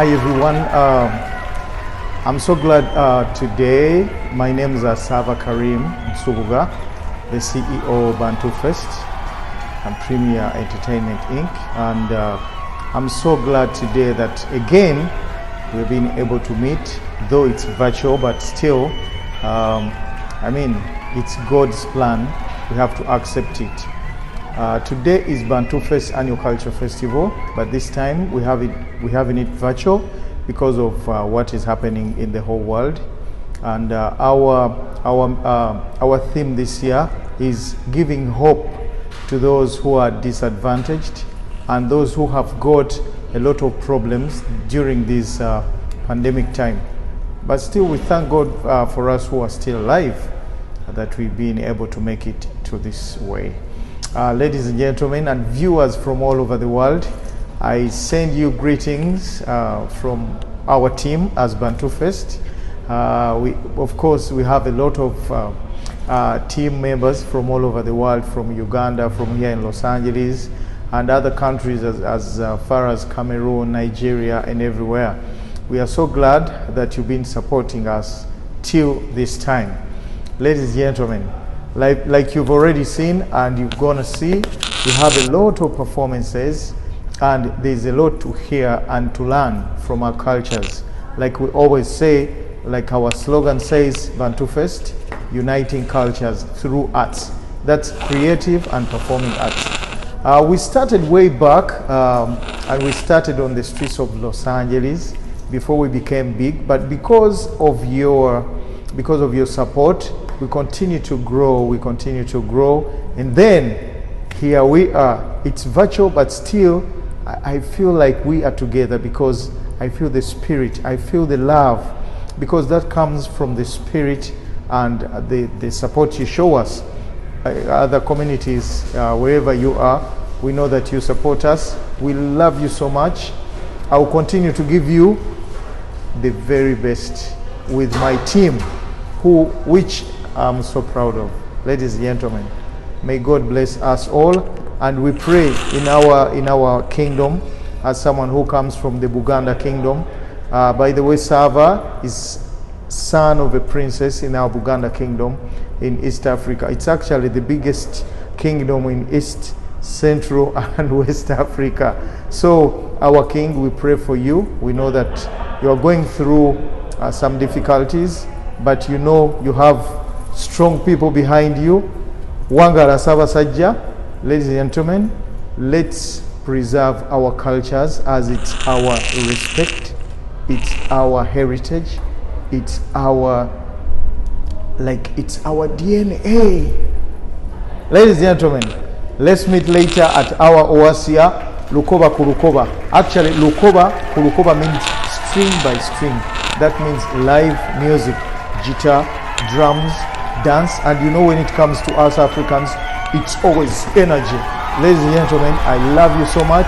Hi everyone, I'm so glad today. My name is Saava Karim Nsubuga, the CEO of BantuFest and Premier Entertainment Inc. And I'm so glad today that again we've been able to meet, though it's virtual, but still, it's God's plan. We have to accept it. Today is BantuFest Annual Culture Festival, but this time we're having it virtual because of what is happening in the whole world. And our theme this year is giving hope to those who are disadvantaged and those who have got a lot of problems during this pandemic time. But still, we thank God for us who are still alive, that we've been able to make it to this way. Ladies and gentlemen and viewers from all over the world, I send you greetings from our team as BantuFest. Of course, we have a lot of team members from all over the world, from Uganda, from here in Los Angeles, and other countries as far as Cameroon, Nigeria, and everywhere. We are so glad that you've been supporting us till this time. Ladies and gentlemen, like you've already seen and you're gonna see, we have a lot of performances and there's a lot to hear and to learn from our cultures. Like we always say, like our slogan says, BantuFest, uniting cultures through arts. That's creative and performing arts. We started way back and we started on the streets of Los Angeles before we became big, but because of your support, we continue to grow, and then here we are. It's virtual, but still I feel like we are together because I feel the spirit, I feel the love, because that comes from the spirit and the support you show us. Other communities, wherever you are, we know that you support us. We love you so much. I will continue to give you the very best with my team, which I'm so proud of. Ladies and gentlemen, may God bless us all, and we pray in our kingdom, as someone who comes from the Buganda kingdom. By the way, Saava is son of a princess in our Buganda kingdom in East Africa. It's actually the biggest kingdom in East, Central, and West Africa. So our king, we pray for you. We know that you are going through some difficulties, but you know you have strong people behind you. Wangala Sabasajja. Ladies and gentlemen, let's preserve our cultures, as it's our respect, it's our heritage, it's our DNA. Ladies and gentlemen, let's meet later at our Oasia, Lukoba Kurukoba. Actually, Lukoba Kurukoba means string by string. That means live music, guitar, drums, dance, and you know when it comes to us Africans, it's always energy. Ladies and gentlemen, I love you so much.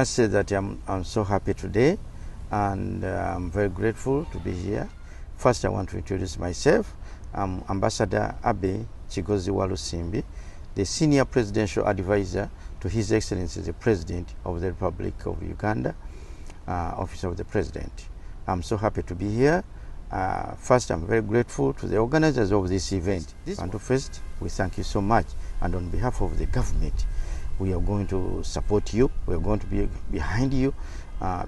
must say that I'm so happy today, and I'm very grateful to be here. First, I want to introduce myself. I'm Ambassador Abe Chigozi Walusimbi, the Senior Presidential Advisor to His Excellency the President of the Republic of Uganda, Office of the President. I'm so happy to be here. First, I'm very grateful to the organizers of this event. BantuFest, we thank you so much. And on behalf of the government, we are going to support you. We are going to be behind you.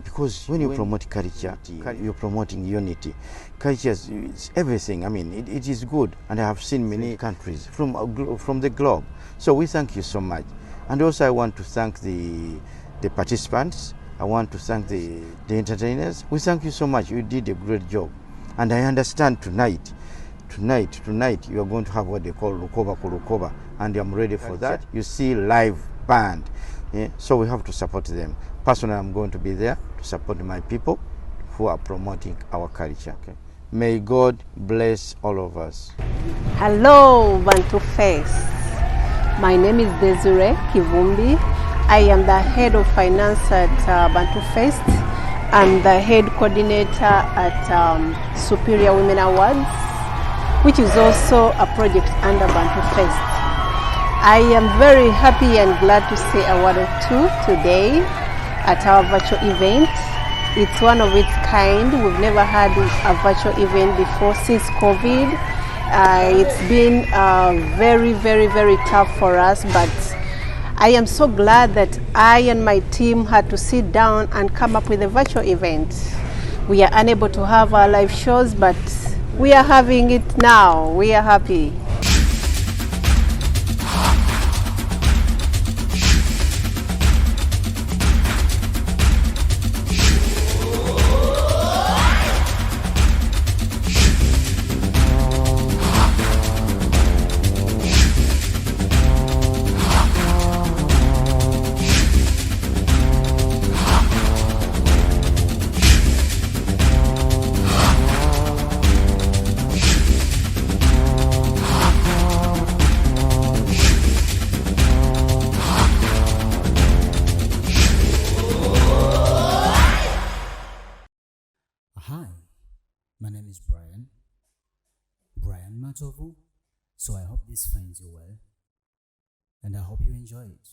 Because when you promote culture, you're promoting unity. Culture is everything. I mean, it is good. And I have seen many countries from the globe. So we thank you so much. And also I want to thank the participants. I want to thank the entertainers. We thank you so much. You did a great job. And I understand tonight you are going to have what they call Rukoba Kurukoba. And I'm ready for that. You see live band. Yeah? So we have to support them. Personally, I'm going to be there to support my people who are promoting our culture. Okay? May God bless all of us. Hello, BantuFest. My name is Desiree Kivumbi. I am the head of finance at BantuFest. I'm the head coordinator at Superior Women Awards, which is also a project under BantuFest. I am very happy and glad to say a word or two today at our virtual event. It's one of its kind. We've never had a virtual event before since COVID. It's been very, very, very tough for us, but I am so glad that I and my team had to sit down and come up with a virtual event. We are unable to have our live shows, but we are having it now. We are happy. Hi, my name is Brian Matovu. So I hope this finds you well, and I hope you enjoy it.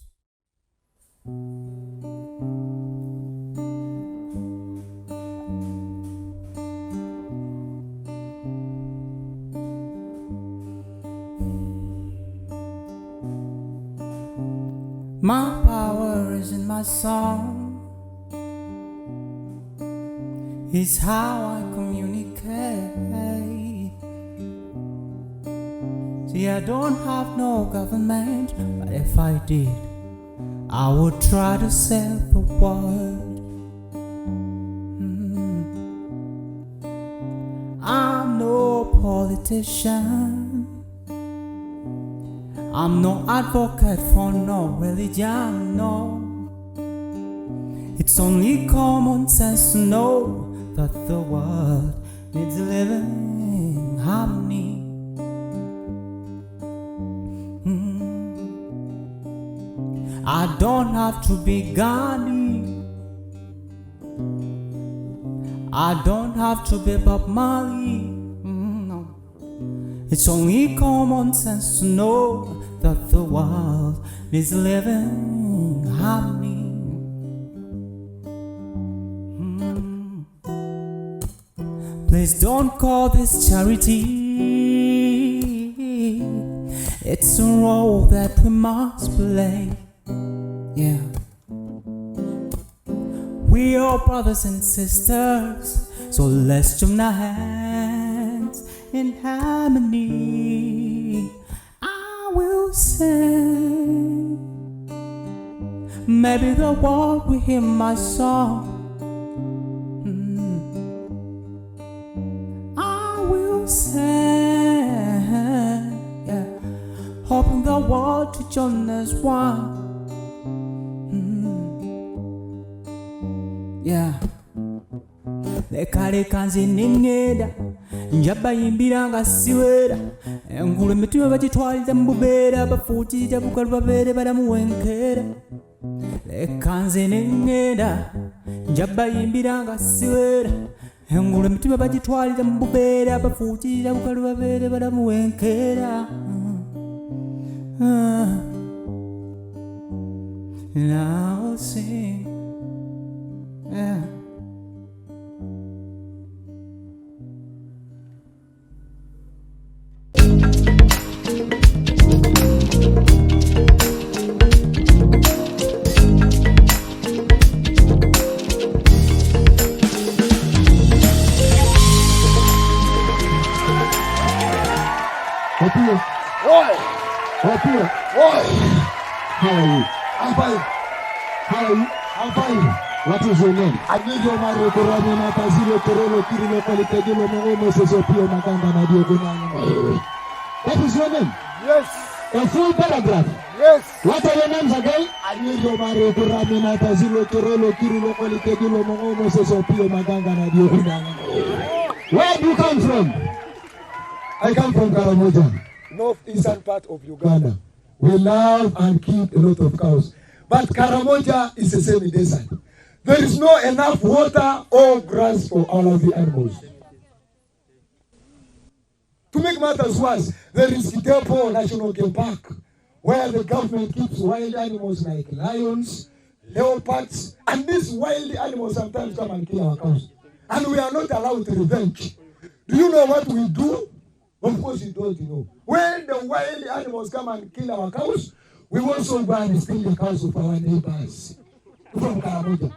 My power is in my song. It's how I communicate. See, I don't have no government, but if I did, I would try to save the world. I'm no politician. I'm no advocate for no religion, no. It's only common sense to know that the world needs a living harmony. I don't have to be Gandhi. I don't have to be Bob Marley. No. It's only common sense to know that the world needs a living harmony. Please don't call this charity. It's a role that we must play. Yeah. We are brothers and sisters, so let's join our hands in harmony. I will sing. Maybe the world will hear my song. Yeah. Hoping the world to join as one. Yeah. Leka nze nengenda njaba yimbira nga siwera engulu emitima bagitwalira mu bubeera bafuutirira bukalu babeere balamu wenkeera lekanze nengenda njaba yimbiranga siwera engulu emitima bagitwalira mu bubeera bafuukirira bukalu babeere balamuwenkera Now sing How are you? I'm fine. How are you? I'm fine. What is your name? Anijo Mario Korani na Kazilo Korolo Kirilo Kalitegilo Mongomo Sosopio Maganga na Dio Gunani. What is your name? Yes. A full paragraph? Yes. What are your names again? Anijo Mario Korani na Kazilo Korolo Kirilo Kalitegilo Mongomo Sosopio Maganga na Dio Gunani. Where do you come from? I come from Karamoja, North-eastern part of Uganda. We love and keep a lot of cows. But Karamoja is the same desert. There is no enough water or grass for all of the animals. To make matters worse, there is Kitepo National Game Park, where the government keeps wild animals like lions, leopards, and these wild animals sometimes come and kill our cows. And we are not allowed to revenge. Do you know what we do? Of course you don't know. When the wild animals come and kill our cows, we also go and steal the cows of our neighbors. From Karamoja.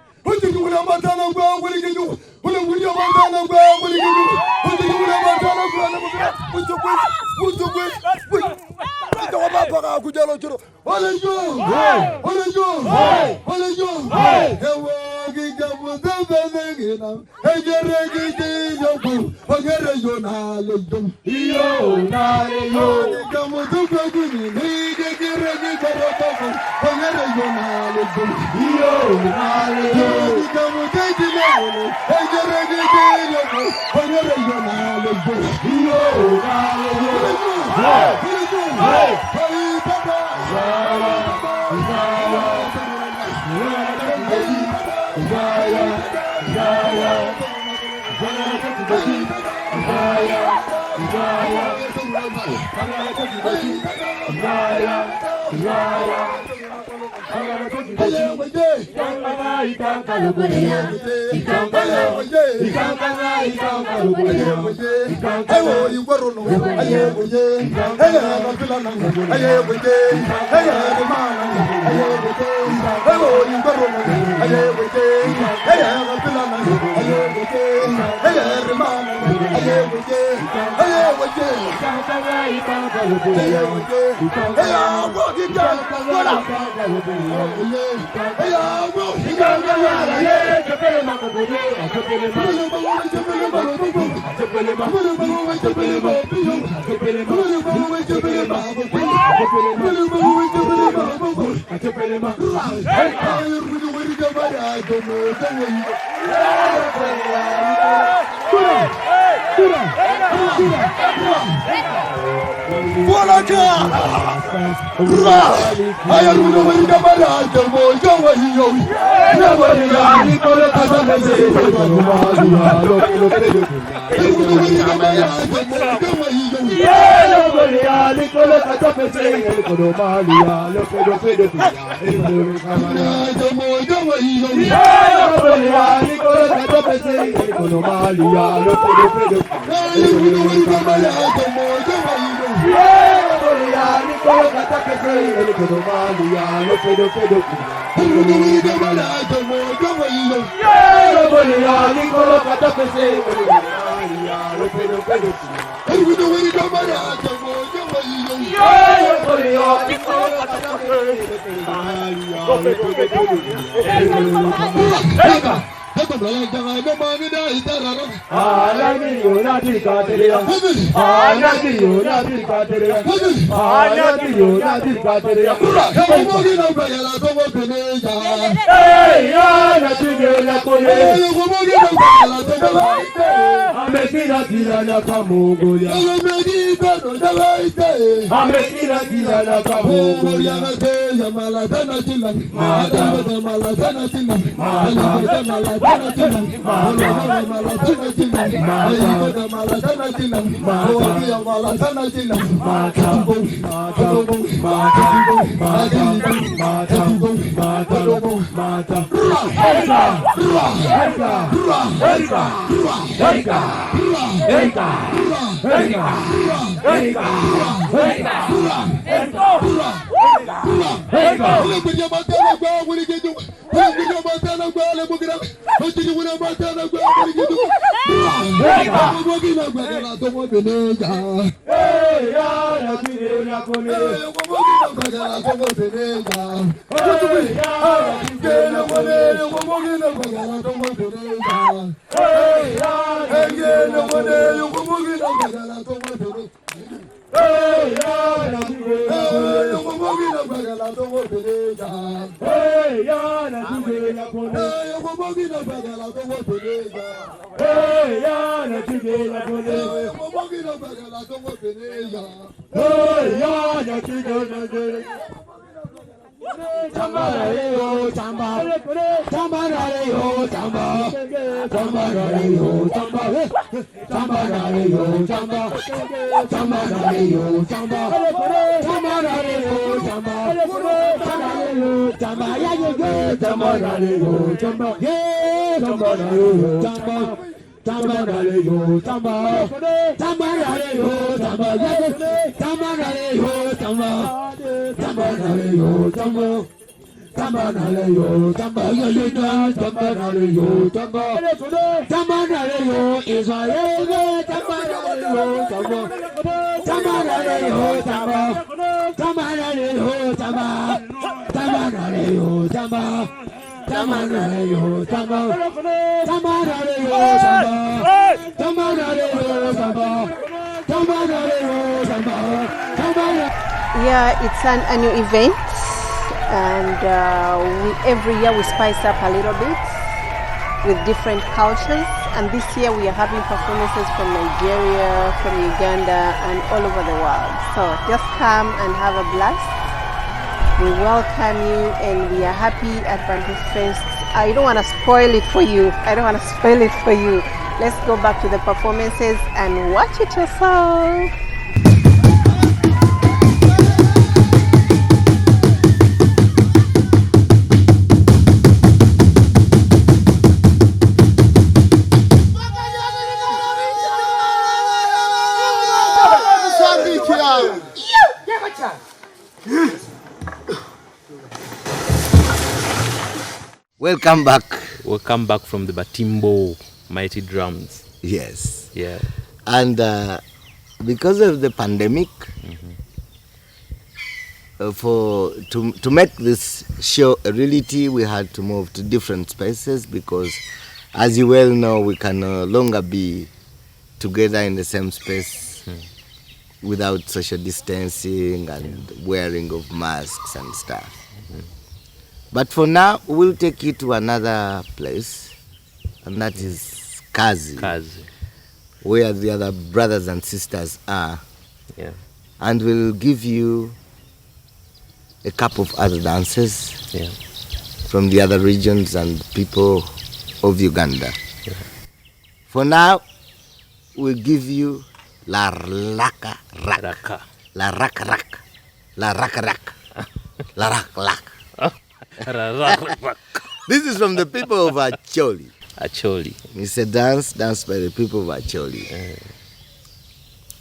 Yeah, it's an annual event, and every year we spice up a little bit with different cultures. And this year we are having performances from Nigeria, from Uganda, and all over the world. So just come and have a blast. We welcome you, and we are happy at BantuFest. I don't want to spoil it for you. Let's go back to the performances and watch it yourself. Welcome back. Welcome back from the Batimbo Mighty Drums. Yes. Yeah. And because of the pandemic, to make this show a reality, we had to move to different spaces because, as you well know, we can no longer be together in the same space without social distancing and wearing of masks and stuff. But for now, we'll take you to another place, and that is Kazi, where the other brothers and sisters are. Yeah. And we'll give you a couple of other dances from the other regions and people of Uganda. Yeah. For now, we'll give you La Raka Rak. La Raka Rak. La Raka Rak. La Rak Lak. This is from the people of Acholi. It's a dance by the people of Acholi.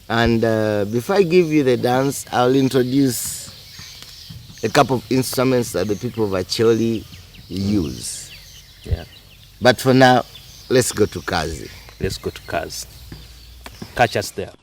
And before I give you the dance, I'll introduce a couple of instruments that the people of Acholi use. Yeah. But for now, let's go to Kazi. Catch us there.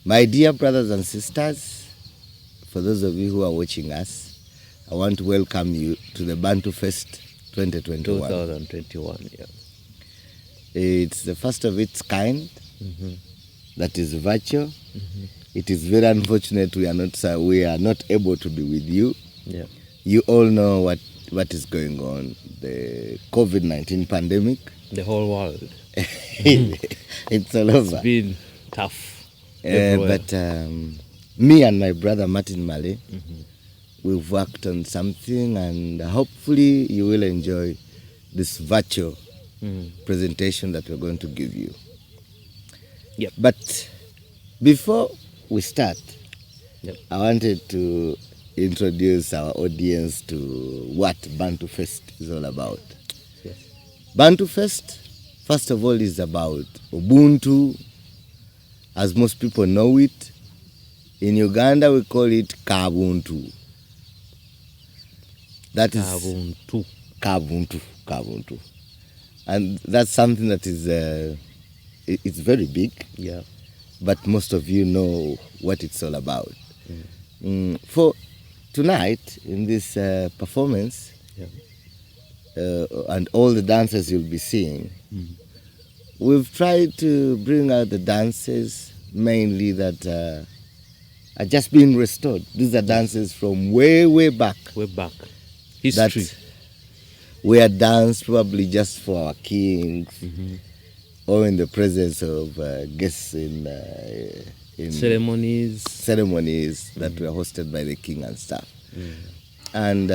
My dear brothers and sisters, for those of you who are watching us, I want to welcome you to the BantuFest 2021. 2021, yeah. It's the first of its kind. That is virtual. It is very unfortunate we are not able to be with you. Yeah. You all know what is going on, the COVID-19 pandemic. The whole world. It's all over. It's been tough. But me and my brother Martin Male, we've worked on something, and hopefully you will enjoy this virtual presentation that we're going to give you. Yep. But before we start, Yep. I wanted to introduce our audience to what BantuFest is all about. Yes. BantuFest, first of all, is about Ubuntu, as most people know it. In Uganda, we call it Kabuntu. That is Kabuntu. And that's something that is, it's very big. Yeah. But most of you know what it's all about. For tonight, in this performance, and all the dances you'll be seeing, we've tried to bring out the dances mainly that are just being restored. These are dances from way back. Way back. History. That were danced probably just for our kings, or in the presence of guests in ceremonies that were hosted by the king and stuff. And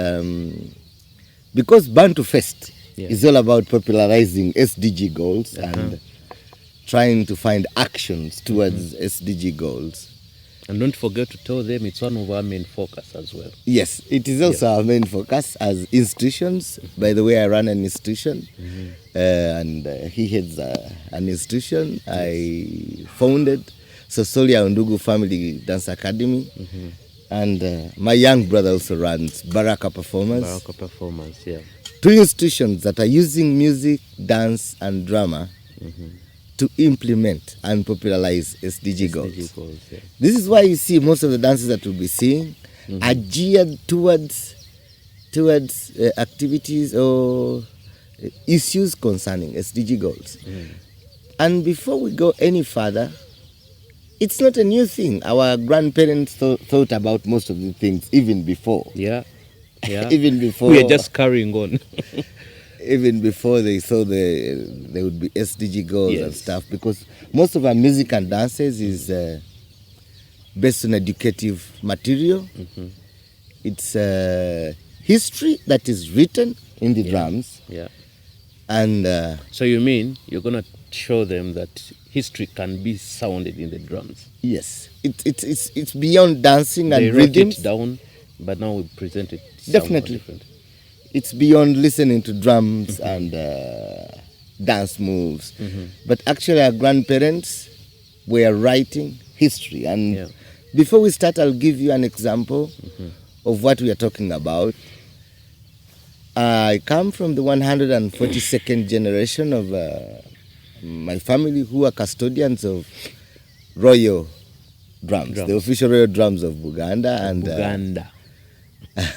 because BantuFest is all about popularizing SDG goals and trying to find actions towards SDG goals. And don't forget to tell them it's one of our main focus as well. Yes, it is also our main focus as institutions. By the way, I run an institution, and he heads an institution. I founded Sosolye Family Dance Academy, and my young brother also runs Baraka Performance. Yeah. Two institutions that are using music, dance, and drama to implement and popularize SDG goals. Yeah. This is why you see most of the dances that we'll be seeing are geared towards activities or issues concerning SDG goals. And before we go any further, it's not a new thing. Our grandparents thought about most of the things even before. Yeah. Even before. We are just carrying on. Even before they saw there would be SDG goals and Yes. stuff, because most of our music and dances is based on educative material. It's history that is written in the drums. Yeah. And So you mean you're going to show them that history can be sounded in the drums? yes, it's beyond dancing They and wrote rhythms. it down, but now we present it Definitely. different. It's beyond listening to drums and dance moves. But actually our grandparents were writing history. And before we start, I'll give you an example of what we are talking about. I come from the 142nd generation of my family, who are custodians of royal drums. The official royal drums of Uganda. Uganda.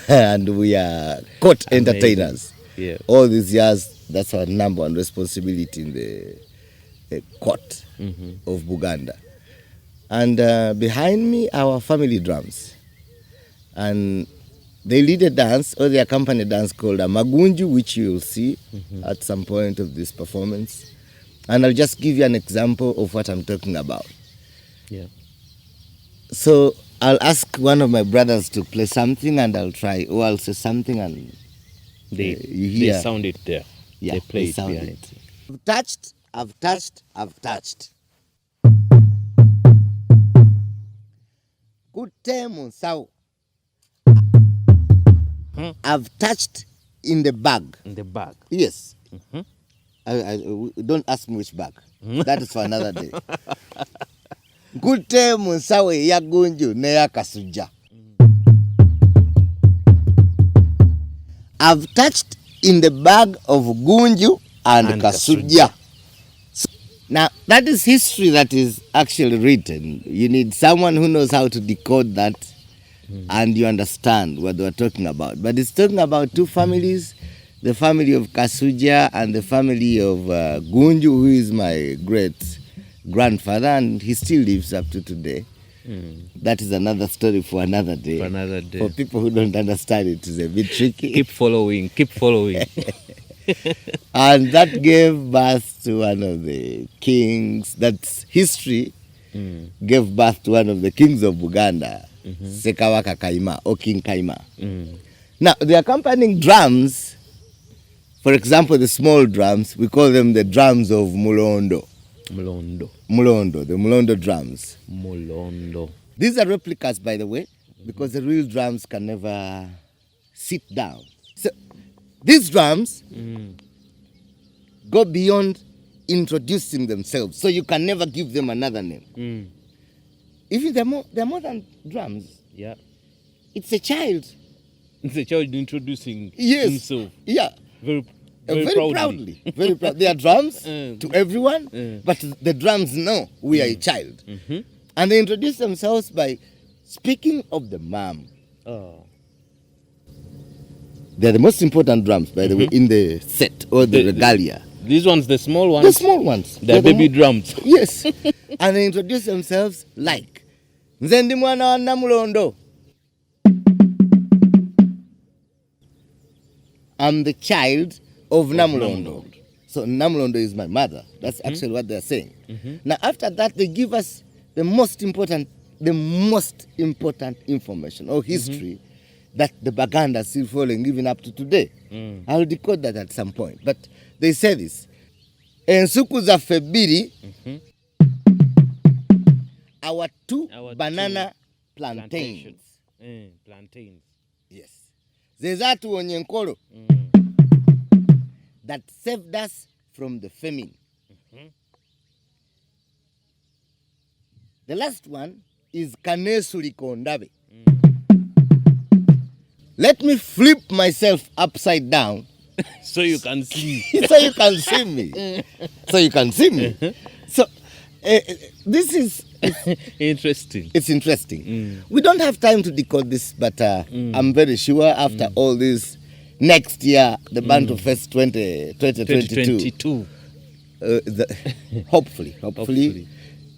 And we are court entertainers. Yeah. All these years, that's our number one responsibility in the court of Buganda. And behind me, our family drums. And they lead a dance, or they accompany a dance called a magunju, which you will see at some point of this performance. And I'll just give you an example of what I'm talking about. Yeah. So I'll ask one of my brothers to play something, and I'll try, or I'll say something, and They you hear. They sound it there. Yeah, they play they it sound behind. it. I've touched, I've touched, I've touched. Good time, so I've touched in the bag. In the bag. Yes. Don't ask me which bag. That is for another day. Good time, sawe ya gunju ne ya kasuja. I've touched in the bag of gunju and kasuja. So, now, that is history that is actually written. You need someone who knows how to decode that and you understand what they are talking about. But it's talking about two families, the family of Kasuja and the family of Gunju, who is my great grandfather, and he still lives up to today. That is another story for another day. For another day. For people who don't understand it, it's a bit tricky. Keep following. And that gave birth to one of the kings. That's history. Gave birth to one of the kings of Buganda, Saava Kaima, or King Kaima. Now, the accompanying drums, for example, the small drums, we call them the drums of Mulondo. Mulondo. The Mulondo drums. Mulondo. These are replicas, by the way, because the real drums can never sit down. So these drums go beyond introducing themselves, so you can never give them another name. Even they're more than drums. Yeah. It's a child. It's a child introducing himself. Yeah. Very proudly. Very proud. They are drums to everyone, but the drums know we are a child. And they introduce themselves by speaking of the mom. Oh. They're the most important drums, by the way, in the set or the regalia. These ones, the small ones? The small ones. They're baby drums. Yes. And they introduce themselves like, Nze ndi mwana wa Namulondo. I'm the child of Namulondo. So Namulondo is my mother. That's actually what they're saying. Now after that, they give us the most important information or history that the Baganda is still following even up to today. I'll decode that at some point. But they say this. Ensuku za febiri, our two banana plantains. Plantains. Yes. Zezatu onyenkolo. That saved us from the famine. The last one is Kanesuli Kondabe. Let me flip myself upside down. So you can see. So you can see me. So this is interesting. It's interesting. We don't have time to decode this, but I'm very sure after all this, next year, the BantuFest 2022. Hopefully,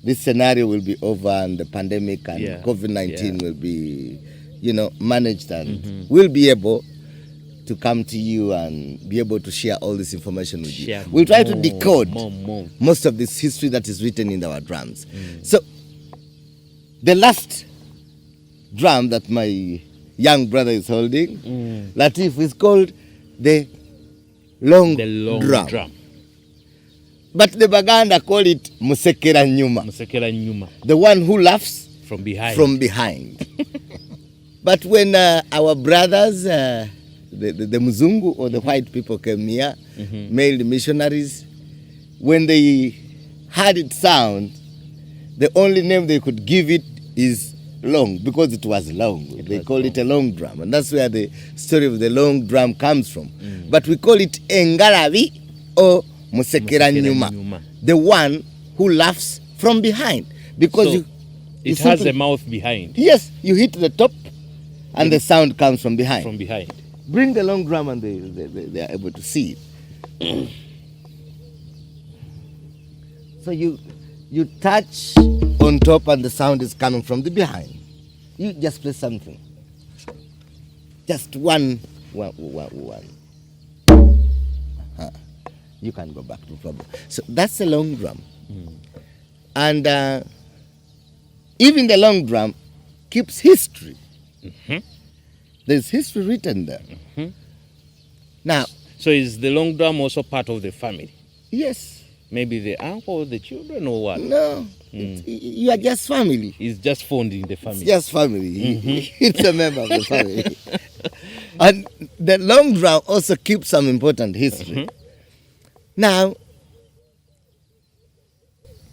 this scenario will be over and the pandemic and COVID-19 will be, managed, and we'll be able to come to you and be able to share all this information with you. We'll try to decode most of this history that is written in our drums. So the last drum that my young brother is holding, Latif, is called the long drum. But the Baganda call it Musekera Nyuma. The one who laughs from behind. But when our brothers, the Mzungu or the white people came here, male missionaries, when they heard it sound, the only name they could give it is long, because it was long. They call it a long drum, and that's where the story of the long drum comes from. But we call it Engaravi or Musekera Nyuma, the one who laughs from behind, because so it has a mouth behind. Yes, you hit the top, and the sound comes from behind. Bring the long drum, and they are able to see it. So you touch on top, and the sound is coming from the behind. You just play something. Just one. You can go back, no problem. So that's a long drum. And even the long drum keeps history. There's history written there. Now, so is the long drum also part of the family? Yes. Maybe the uncle, the children, or what? No, you are just family. It's just found in the family. It's just family. It's a member of the family. And the long drum also keeps some important history. Now,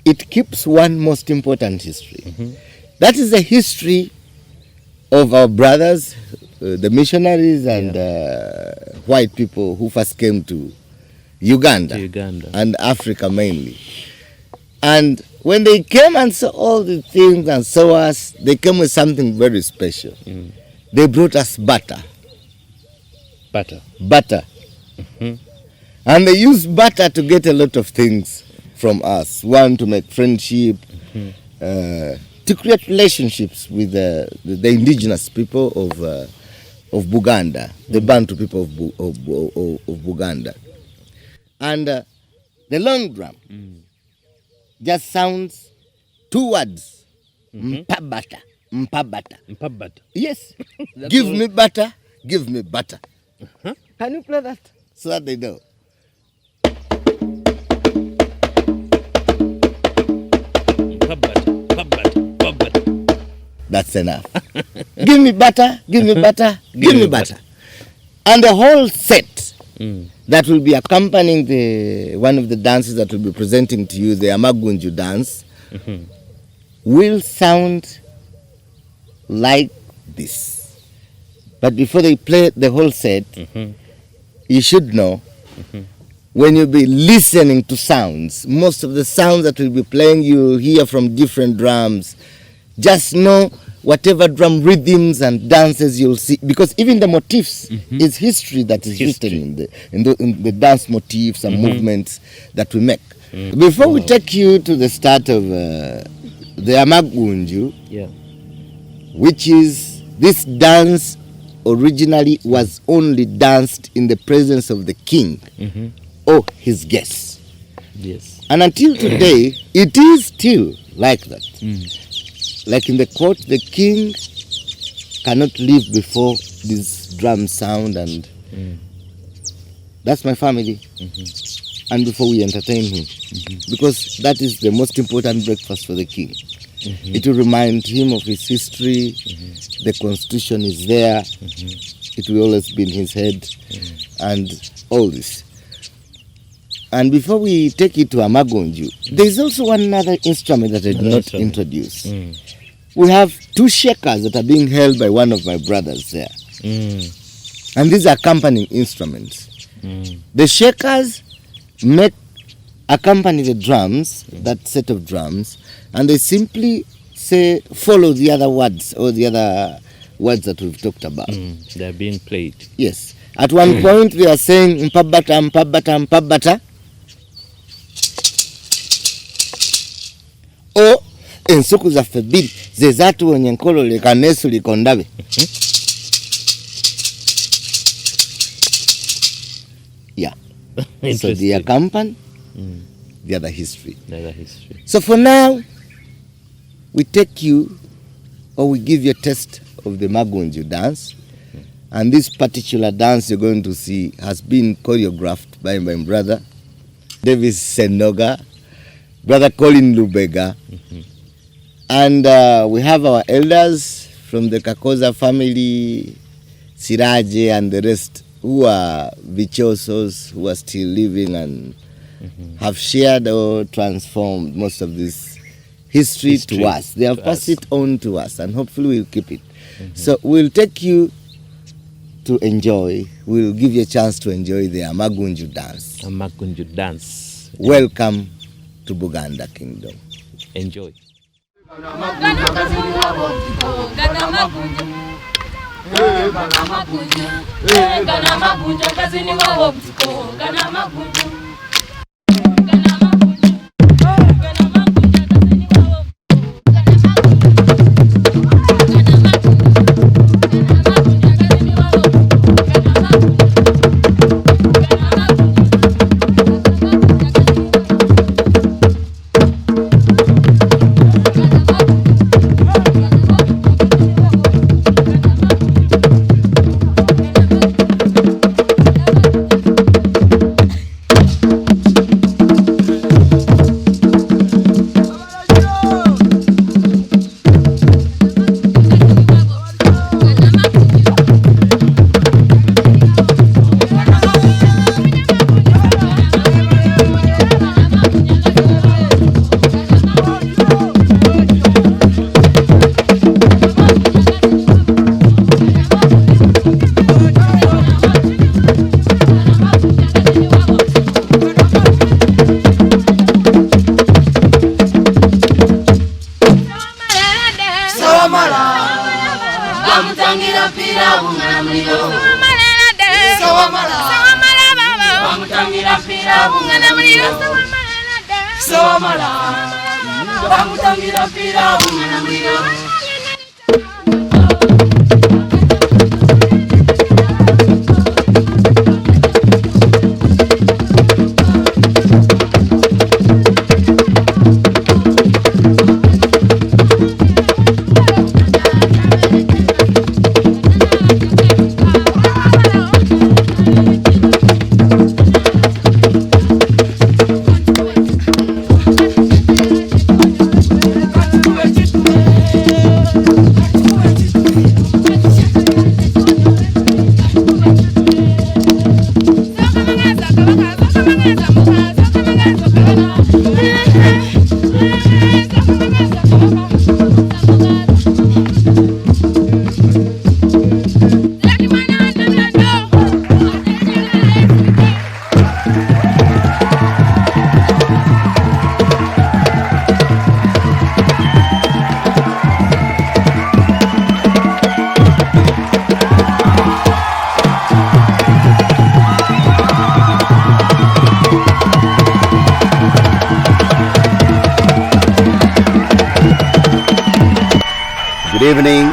it keeps one most important history. That is the history of our brothers, the missionaries and white people who first came to Uganda and Africa mainly. And when they came and saw all the things and saw us, they came with something very special. They brought us butter. Butter. And they used butter to get a lot of things from us. One, to make friendship, to create relationships with the indigenous people of Buganda, the Bantu people of Buganda. And the long drum just sounds two words. Mpabata. Yes. Give me butter, give me butter. Can you play that? So that they know. That's enough. Give me butter, give me butter, give me butter. And the whole set that will be accompanying one of the dances that will be presenting to you, the Amagunju dance, will sound like this. But before they play the whole set, you should know, when you'll be listening to sounds, most of the sounds that we'll be playing, you'll hear from different drums. Just know whatever drum rhythms and dances you'll see, because even the motifs is history that is written in the dance motifs and movements that we make. Before we take you to the start of the Amagunju, which is this dance originally was only danced in the presence of the king or his guests. Yes. And until today, it is still like that. Like in the court, the king cannot leave before this drum sound, and that's my family. And before we entertain him, because that is the most important breakfast for the king. It will remind him of his history. The constitution is there. It will always be in his head, and all this. And before we take it to Amagunju, there is also one other instrument that I did not introduce. We have two shakers that are being held by one of my brothers there. And these are accompanying instruments. The shakers accompany the drums, that set of drums, and they simply say, follow the other words or the other words that we've talked about. They're being played. Yes. At one point they are saying, mpabata, mpabata, mpabata. o ensuku zaffe bbiri ze zaatuwonya enkolo leka neesu likondabe. Yeah. So the accompany, the other history. So for now, we take you, or we give you a taste of the Magunju dance. And this particular dance you're going to see has been choreographed by my brother, Davis Senoga, brother Colin Lubega. And we have our elders from the Kakoza family, Siraje and the rest, who are virtuosos, who are still living and have shared or transformed most of this history to us. They have passed it on to us, and hopefully we'll keep it. So we'll take you to enjoy, we'll give you a chance to enjoy the Amagunju dance. Amagunju dance. Welcome to Buganda Kingdom. Enjoy. Good evening,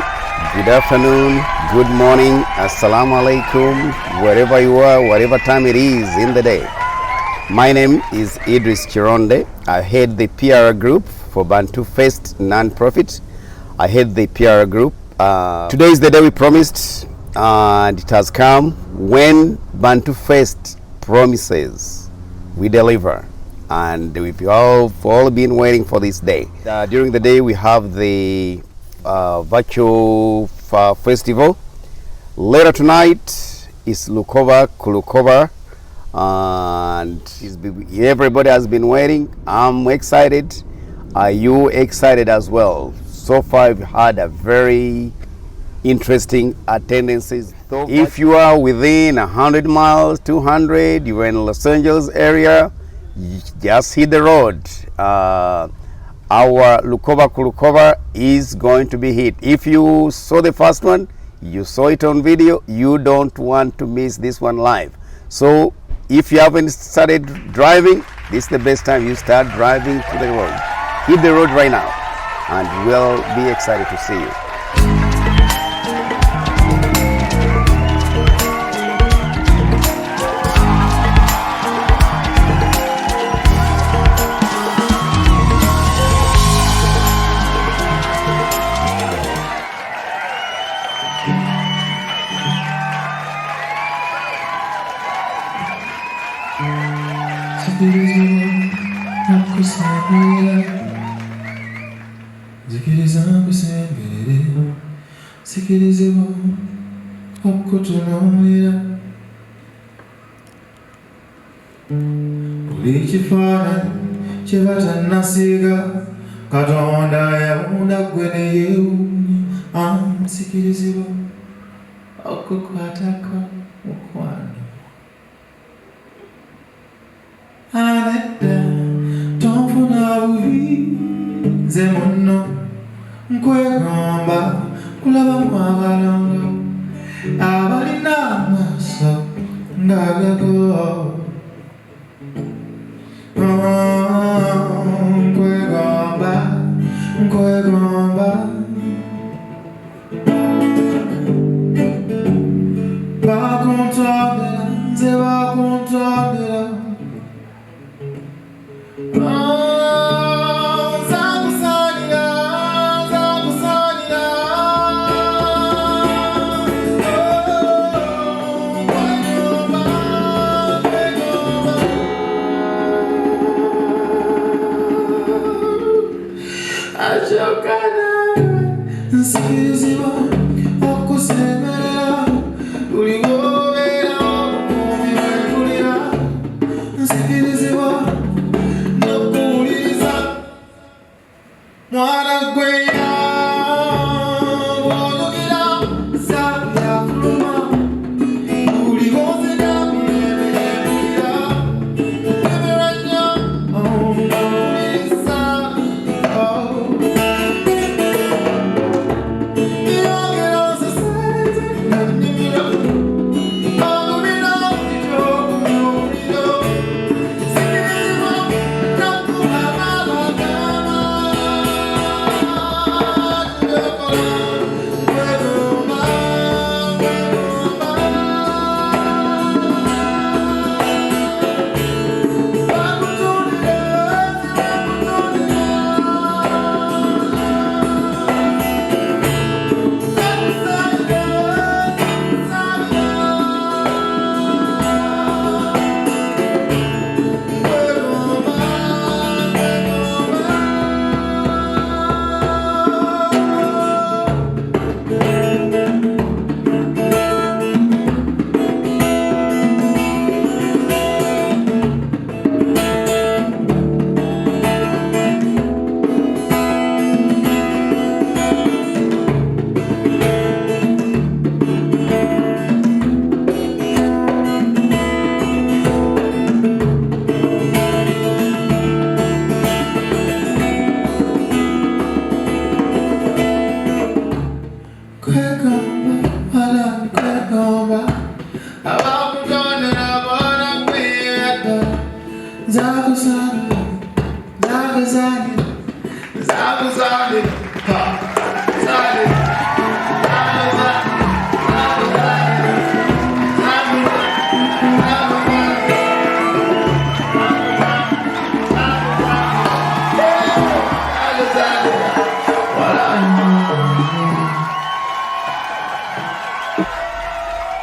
good afternoon, good morning, assalamu alaikum, wherever you are, whatever time it is in the day. My name is Idris Chironde. I head the PR group for BantuFest non-profit. I head the PR group. Today is the day we promised, and it has come. When BantuFest promises, we deliver. And we've all been waiting for this day. During the day, we have the virtual festival. Later tonight is Lukova Kulukova, and everybody has been waiting. I'm excited. Are you excited as well? So far, we've had a very interesting attendances. If you are within 100 miles, 200, you're in Los Angeles area, just hit the road. Our Lukova Kulukova is going to be hit. If you saw the first one, you saw it on video, you don't want to miss this one live. So if you haven't started driving, this is the best time you start driving to the road. hit the road right now, and we'll be excited to see you.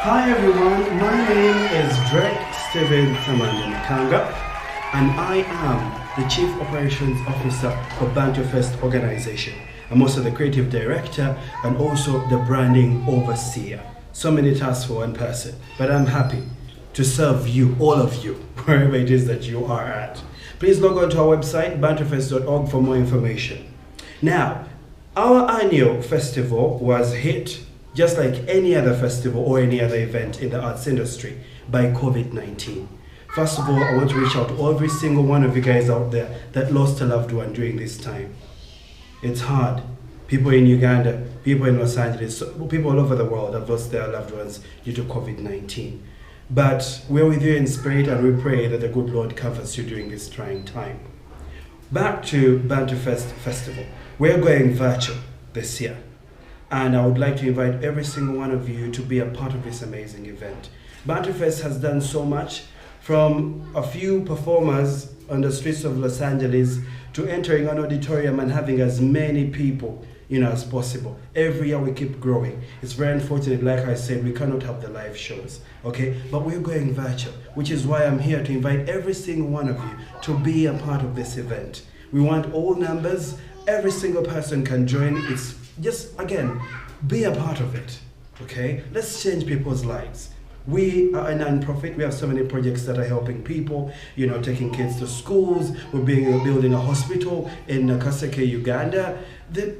Hi everyone, my name is Drake Steven Kanga, and I am the Chief Operations Officer for BantuFest organization. I'm also the Creative Director and also the Branding Overseer. So many tasks for one person, but I'm happy to serve you, all of you, wherever it is that you are at. Please log on to our website, bantufest.org, for more information. Now, our annual festival was hit, just like any other festival or any other event in the arts industry, by COVID-19. First of all, I want to reach out to every single one of you guys out there that lost a loved one during this time. It's hard. People in Uganda, people in Los Angeles, people all over the world have lost their loved ones due to COVID-19. But we're with you in spirit, and we pray that the good Lord comforts you during this trying time. back to BantuFest Festival. We're going virtual this year. And I would like to invite every single one of you to be a part of this amazing event. BantuFest has done so much, from a few performers on the streets of Los Angeles to entering an auditorium and having as many people as possible. Every year we keep growing. It's very unfortunate, like I said, we cannot have the live shows, okay? But we're going virtual, which is why I'm here to invite every single one of you to be a part of this event. We want all numbers, every single person can join. It's just, again, be a part of it, okay? Let's change people's lives. We are a non-profit. We have so many projects that are helping people, taking kids to schools. We're building a hospital in Kaseke, Uganda.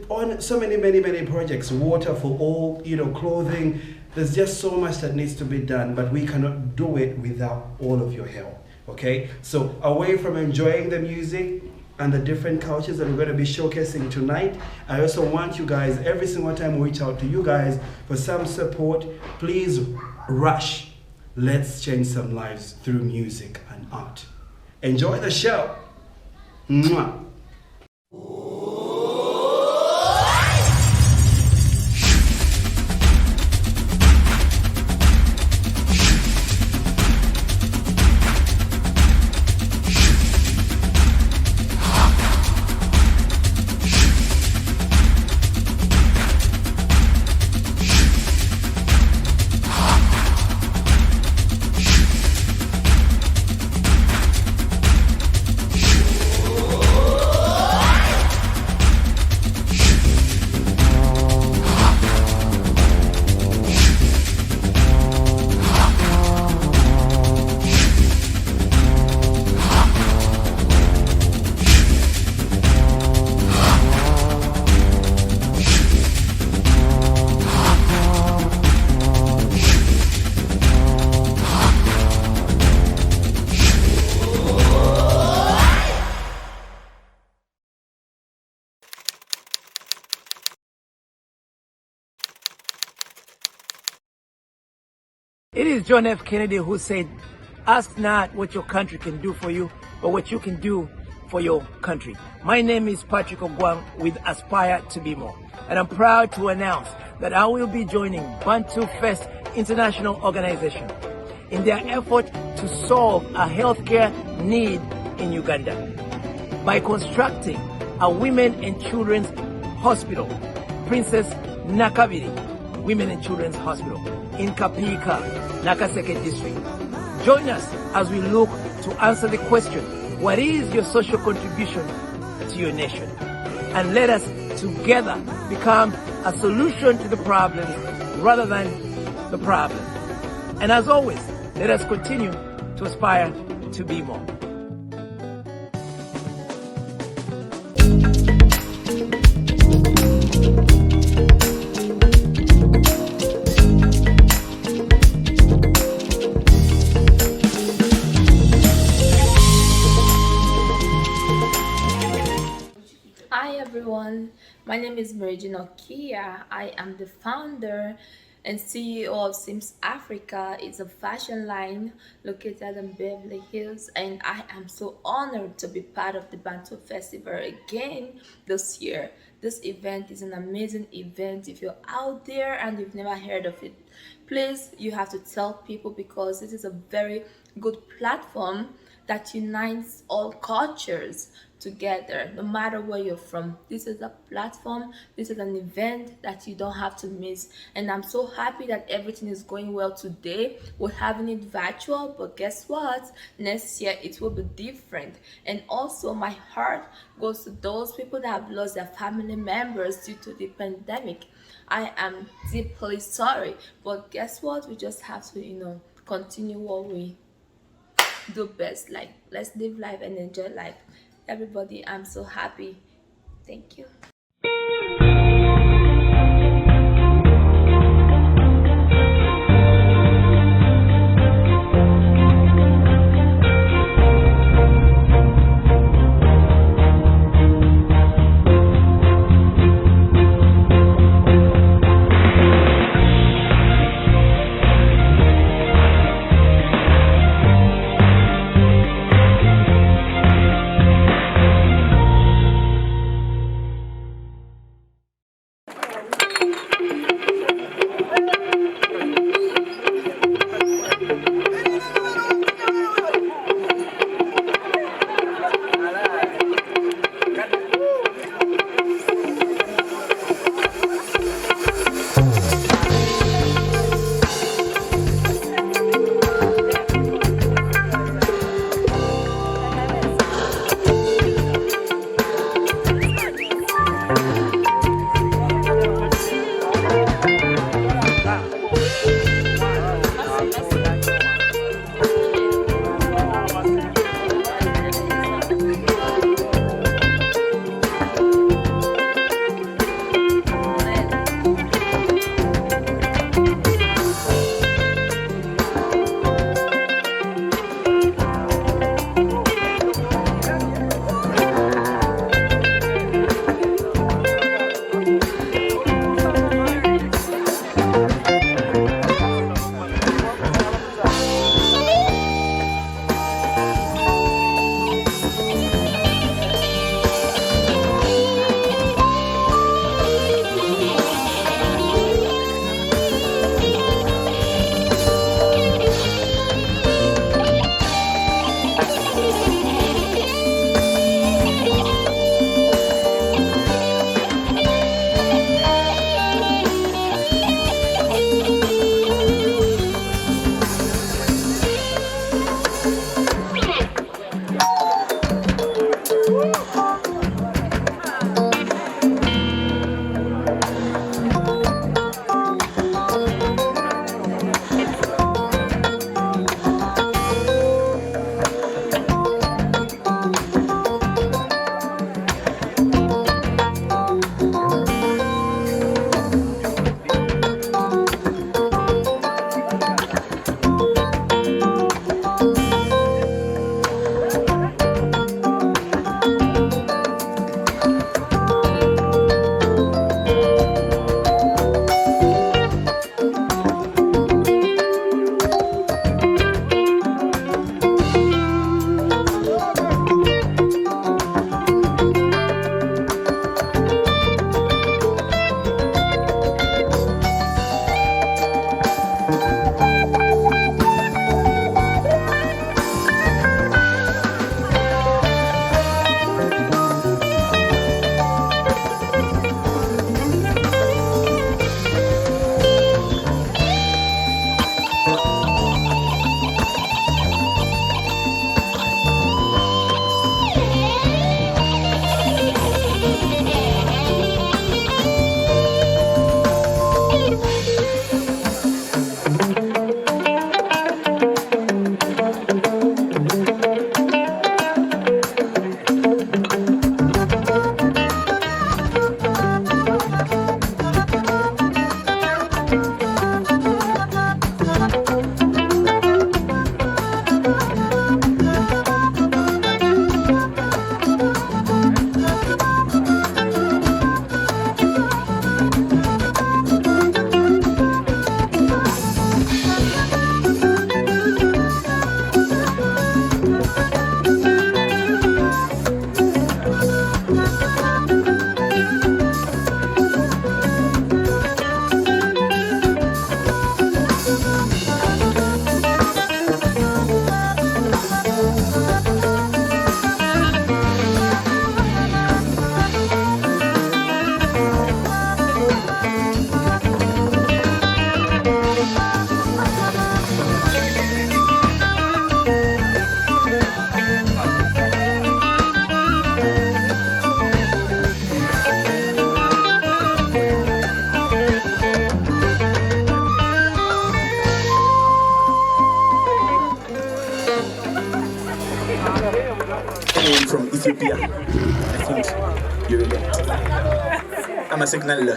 On so many projects, water for all, clothing. There's just so much that needs to be done, but we cannot do it without all of your help, okay? So away from enjoying the music and the different cultures that we're going to be showcasing tonight, I also want you guys, every single time we reach out to you guys for some support, please rush. Let's change some lives through music and art. Enjoy the show. Mwah. It is John F. Kennedy who said, "Ask not what your country can do for you, but what you can do for your country." My name is Patrick Ogwang with Aspire to Be More, and I'm proud to announce that I will be joining BantuFest International Organization in their effort to solve a healthcare need in Uganda by constructing a women and children's hospital, Princess Nakabiri Women and Children's Hospital in Kapika, Nakaseke district. Join us as we look to answer the question, what is your social contribution to your nation? And let us together become a solution to the problems rather than the problem. And as always, let us continue to aspire to be more. Hi everyone, my name is Marigina Kia. I am the founder and CEO of Sims Africa. It's a fashion line located in Beverly Hills, and I am so honored to be part of the Bantu Festival again this year. This event is an amazing event. If you're out there and you've never heard of it, please, you have to tell people, because this is a very good platform that unites all cultures together, no matter where you're from. This is a platform, this is an event that you don't have to miss, and I'm so happy that everything is going well today. We're having it virtual, but guess what, next year it will be different. And also my heart goes to those people that have lost their family members due to the pandemic. I am deeply sorry, but guess what, we just have to continue what we do best. Like, let's live life and enjoy life. Everybody, I'm so happy. Thank you. From Ethiopia. I think you relate. I'm a signal.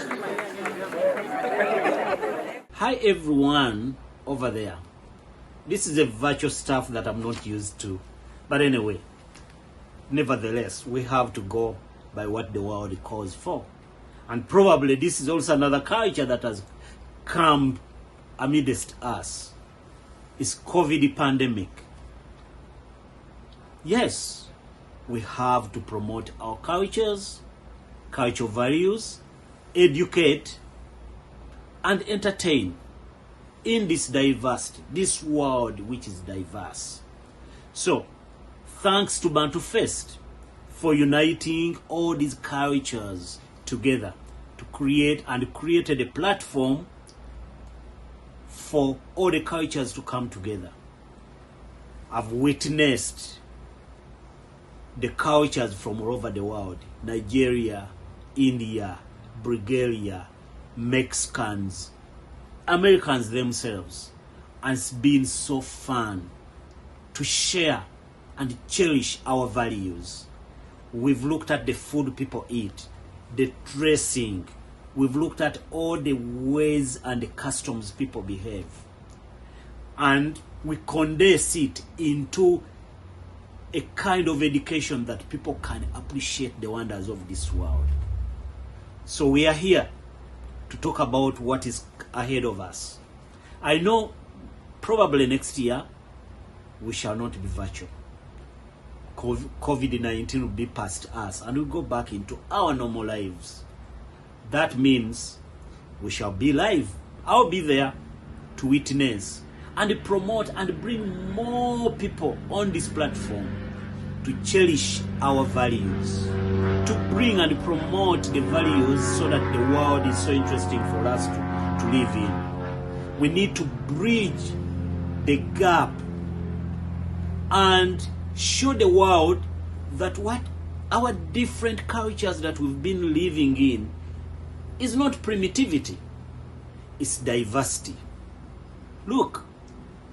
Hi everyone over there. This is a virtual stuff that I'm not used to. But anyway, nevertheless, we have to go by what the world calls for. And probably this is also another culture that has come amidst us. It's COVID pandemic. Yes, we have to promote our cultures, cultural values, educate, and entertain in this this world which is diverse. So, thanks to BantuFest for uniting all these cultures together to created a platform for all the cultures to come together. I've witnessed the cultures from all over the world: Nigeria, India, Bulgaria, Mexicans, Americans themselves. And it's been so fun to share and cherish our values. We've looked at the food people eat, the dressing. We've looked at all the ways and the customs people behave. And we condense it into a kind of education that people can appreciate the wonders of this world. So we are here to talk about what is ahead of us. I know probably next year we shall not be virtual. COVID-19 will be past us and we'll go back into our normal lives. That means we shall be live. I'll be there to witness and promote and bring more people on this platform to cherish our values, to bring and promote the values so that the world is so interesting for us to live in. We need to bridge the gap and show the world that what our different cultures that we've been living in is not primitivity, it's diversity. Look,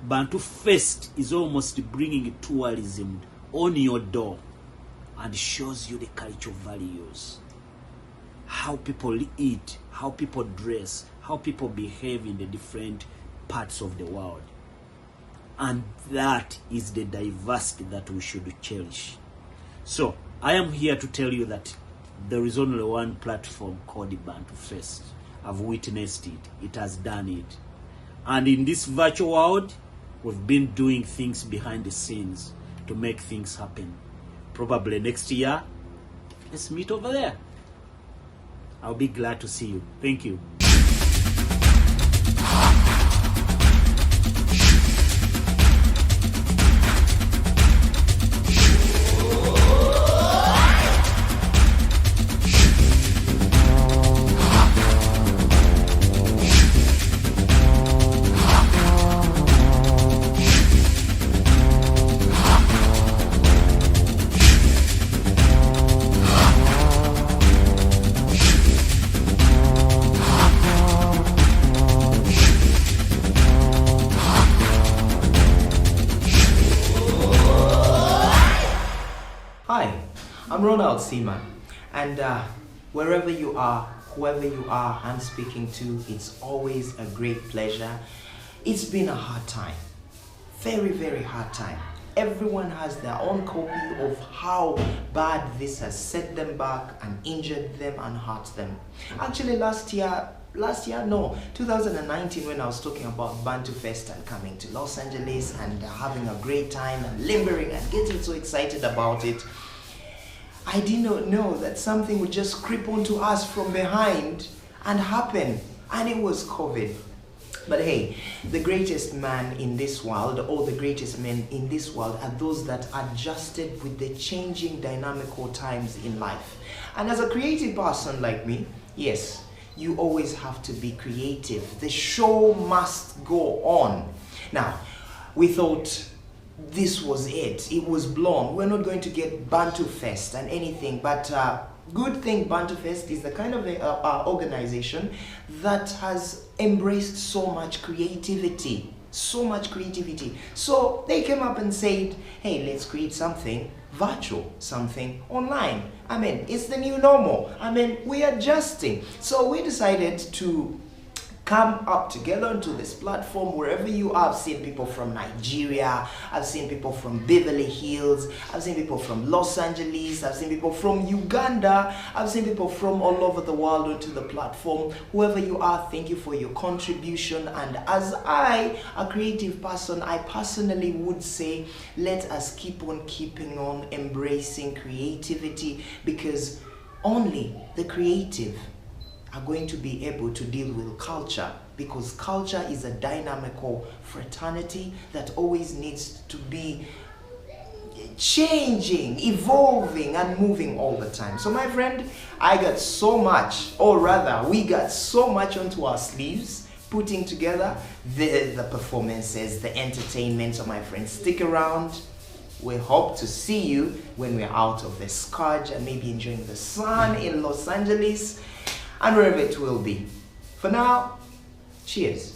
BantuFest is almost bringing tourism on your door and shows you the cultural values, how people eat, how people dress, how people behave in the different parts of the world. And that is the diversity that we should cherish. So I am here to tell you that there is only one platform called the BantuFest. I've witnessed it. It has done it. And in this virtual world, we've been doing things behind the scenes to make things happen. Probably next year, let's meet over there. I'll be glad to see you. Thank you. Hi, I'm Ronald Seaman, and wherever you are whoever you are I'm speaking to, it's always a great pleasure. It's been a hard time, very, very hard time. Everyone has their own copy of how bad this has set them back and injured them and hurt them. Actually, 2019, when I was talking about BantuFest and coming to Los Angeles and having a great time and limbering and getting so excited about it, I did not know that something would just creep onto us from behind and happen, and it was COVID. But hey, the greatest man in this world, or the greatest men in this world, are those that adjusted with the changing dynamical times in life. And as a creative person like me, yes, you always have to be creative. The show must go on. Now, we thought this was it. It was blown. We're not going to get BantuFest and anything, but good thing BantuFest is the kind of organization that has embraced so much creativity. So they came up and said, hey, let's create something virtual, something online. I mean, it's the new normal. I mean, we're adjusting. So we decided to come up together onto this platform. Wherever you are, I've seen people from Nigeria, I've seen people from Beverly Hills, I've seen people from Los Angeles, I've seen people from Uganda, I've seen people from all over the world onto the platform. Whoever you are, thank you for your contribution. And as a creative person, I personally would say, let us keep on keeping on embracing creativity, because only the creative are going to be able to deal with culture, because culture is a dynamical fraternity that always needs to be changing, evolving, and moving all the time. So my friend, I got so much, or rather we got so much onto our sleeves putting together the performances, the entertainment. So my friend, stick around. We hope to see you when we're out of the scourge and maybe enjoying the sun in Los Angeles and wherever it will be. For now, cheers.